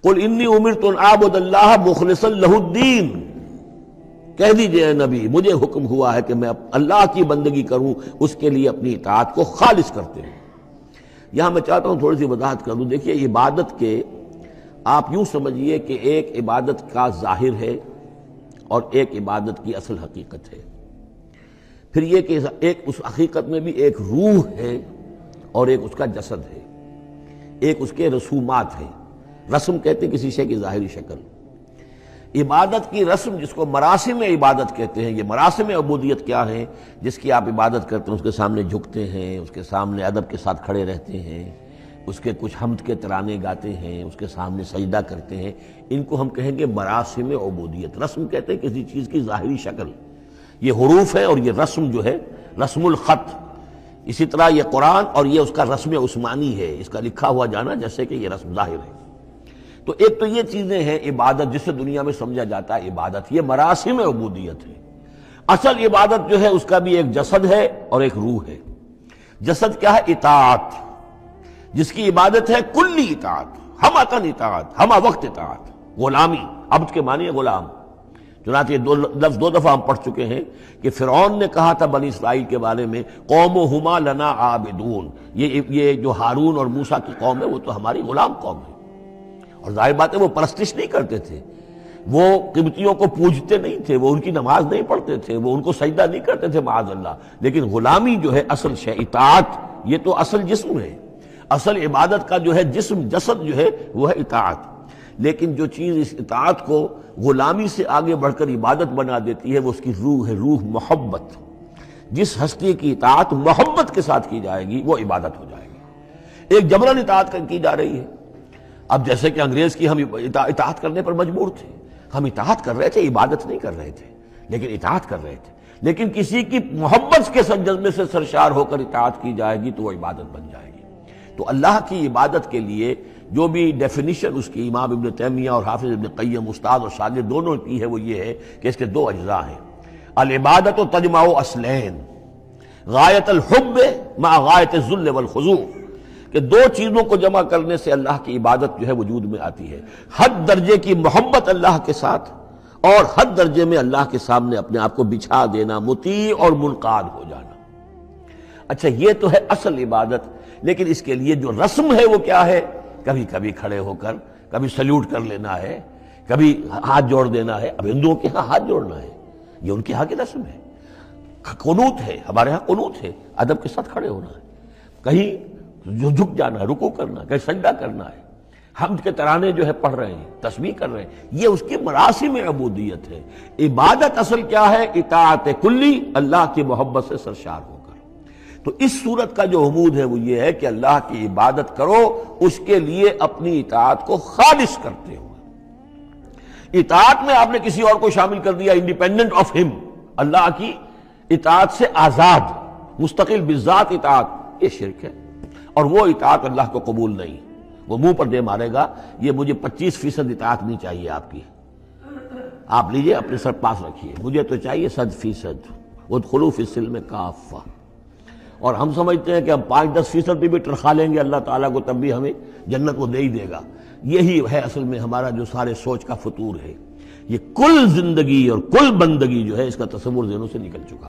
قل انی امرت ان اعبد اللہ مخلصا لہ الدین، کہہ دیجئے اے نبی مجھے حکم ہوا ہے کہ میں اللہ کی بندگی کروں، اس کے لیے اپنی اطاعت کو خالص کرتے ہیں۔ یہاں میں چاہتا ہوں تھوڑی سی وضاحت کر دوں۔ دیکھیے عبادت کے آپ یوں سمجھیے کہ ایک عبادت کا ظاہر ہے اور ایک عبادت کی اصل حقیقت ہے، پھر یہ کہ ایک اس حقیقت میں بھی ایک روح ہے اور ایک اس کا جسد ہے، ایک اس کے رسومات ہیں۔ رسم کہتے ہیں کسی شے کی ظاہری شکل۔ عبادت کی رسم جس کو مراسم عبادت کہتے ہیں، یہ مراسم عبودیت کیا ہیں؟ جس کی آپ عبادت کرتے ہیں، اس کے سامنے جھکتے ہیں، اس کے سامنے ادب کے ساتھ کھڑے رہتے ہیں، اس کے کچھ حمد کے ترانے گاتے ہیں، اس کے سامنے سجدہ کرتے ہیں، ان کو ہم کہیں گے مراسم عبودیت۔ رسم کہتے ہیں کسی چیز کی ظاہری شکل، یہ حروف ہے، اور یہ رسم جو ہے رسم الخط، اسی طرح یہ قرآن اور یہ اس کا رسم عثمانی ہے، اس کا لکھا ہوا جانا جیسے کہ یہ رسم ظاہر ہے۔ تو ایک تو یہ چیزیں ہیں عبادت جسے دنیا میں سمجھا جاتا ہے عبادت، یہ مراسم عبودیت ہے۔ اصل عبادت جو ہے اس کا بھی ایک جسد ہے اور ایک روح ہے۔ جسد کیا ہے؟ اطاعت، جس کی عبادت ہے کلی اطاعت، ہمہ اطاعت، ہمہ وقت اطاعت، غلامی، عبد کے معنی ہے غلام۔ چنانچہ یہ لفظ دو دفعہ ہم پڑھ چکے ہیں کہ فرعون نے کہا تھا بنی اسرائیل کے بارے میں قومہما لنا عابدون، یہ جو ہارون اور موسیٰ کی قوم ہے وہ تو ہماری غلام قوم ہے۔ اور ظاہر بات ہے وہ پرستش نہیں کرتے تھے، وہ قبطیوں کو پوجتے نہیں تھے، وہ ان کی نماز نہیں پڑھتے تھے، وہ ان کو سجدہ نہیں کرتے تھے معاذ اللہ، لیکن غلامی جو ہے اصل شے، اطاعت یہ تو اصل جسم ہے، اصل عبادت کا جو ہے جسم، جسد جو ہے وہ ہے اطاعت۔ لیکن جو چیز اس اطاعت کو غلامی سے آگے بڑھ کر عبادت بنا دیتی ہے وہ اس کی روح ہے، روح محبت۔ جس ہستی کی اطاعت محبت کے ساتھ کی جائے گی وہ عبادت ہو جائے گی۔ ایک جبراً اطاعت کی جا رہی ہے۔ اب جیسے کہ انگریز کی ہم اطاعت کرنے پر مجبور تھے، ہم اطاعت کر رہے تھے، عبادت نہیں کر رہے تھے، لیکن اطاعت کر رہے تھے۔ لیکن کسی کی محبت کے جذبے سے سرشار ہو کر اطاعت کی جائے گی تو وہ عبادت بن جائے گی۔ تو اللہ کی عبادت کے لیے جو بھی ڈیفینیشن اس کی امام ابن تیمیہ اور حافظ ابن قیم استاد اور شاگرد دونوں کی ہے وہ یہ ہے کہ اس کے دو اجزاء ہیں۔ العبادت تجمع اصلین، غایت الحب مع غایت الذل والخضوع، کہ دو چیزوں کو جمع کرنے سے اللہ کی عبادت جو ہے وجود میں آتی ہے، حد درجے کی محبت اللہ کے ساتھ اور حد درجے میں اللہ کے سامنے اپنے آپ کو بچھا دینا، مطیع اور منقاد ہو جانا۔ اچھا یہ تو ہے اصل عبادت، لیکن اس کے لیے جو رسم ہے وہ کیا ہے؟ کبھی کبھی کھڑے ہو کر کبھی سلیوٹ کر لینا ہے، کبھی ہاتھ جوڑ دینا ہے۔ اب ہندوؤں کے ہاں ہاتھ جوڑنا ہے، یہ ان کے ہاں کی رسم ہے۔ قنوت ہے، ہمارے ہاں قنوت ہے، ادب کے ساتھ کھڑے ہونا ہے، کہیں جو جھک جانا ہے، رکوع کرنا ہے، کہیں سجدہ کرنا ہے، حمد کے ترانے جو ہے پڑھ رہے ہیں، تسبیح کر رہے ہیں، یہ اس کی مراسم عبودیت ہے۔ عبادت اصل کیا ہے؟ اطاعت کلی، اللہ کی محبت سے سرشار ہو کر۔ تو اس صورت کا جو عمود ہے وہ یہ ہے کہ اللہ کی عبادت کرو، اس کے لیے اپنی اطاعت کو خالص کرتے ہو۔ اطاعت میں آپ نے کسی اور کو شامل کر دیا، انڈیپینڈنٹ آف ہم، اللہ کی اطاعت سے آزاد، مستقل بالذات اطاعت، یہ شرک ہے، اور وہ اطاعت اللہ کو قبول نہیں۔ وہ منہ پر دے مارے گا یہ مجھے 25% اطاعت نہیں چاہیے آپ کی، آپ لیجئے اپنے سر پاس رکھیے، مجھے تو چاہیے 100%۔ ادخلوا فی السلم کافہ۔ اور ہم سمجھتے ہیں کہ ہم 5-10% بھی ٹرخا لیں گے اللہ تعالیٰ کو تب بھی ہمیں جنت وہ دے ہی دے گا۔ یہی ہے اصل میں ہمارا جو سارے سوچ کا فطور ہے۔ یہ کل زندگی اور کل بندگی جو ہے اس کا تصور ذہنوں سے نکل چکا۔